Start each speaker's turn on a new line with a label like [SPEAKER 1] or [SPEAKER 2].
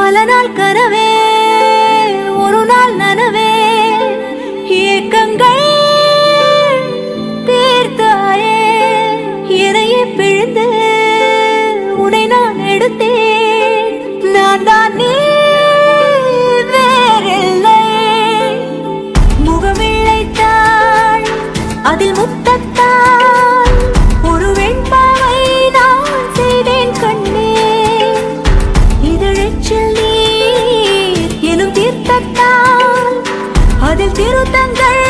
[SPEAKER 1] பல நாள் கனவே ஒரு நாள் நனவே ஏக்கங்கள் தீர்த்தாயே என்னையே பிழிந்து உன்னை நான் எடுத்தேன் நான் தான் நீ வேறில்லை முகமிழைத்தாள் அதில் முத்தத்தாள் ஒரு வெண்பாவை நான் செய்தேன் கண்ணே இதழச்சில் நீர் எனும் தீர்த்தத்தால் அதில் திருத்தங்கள்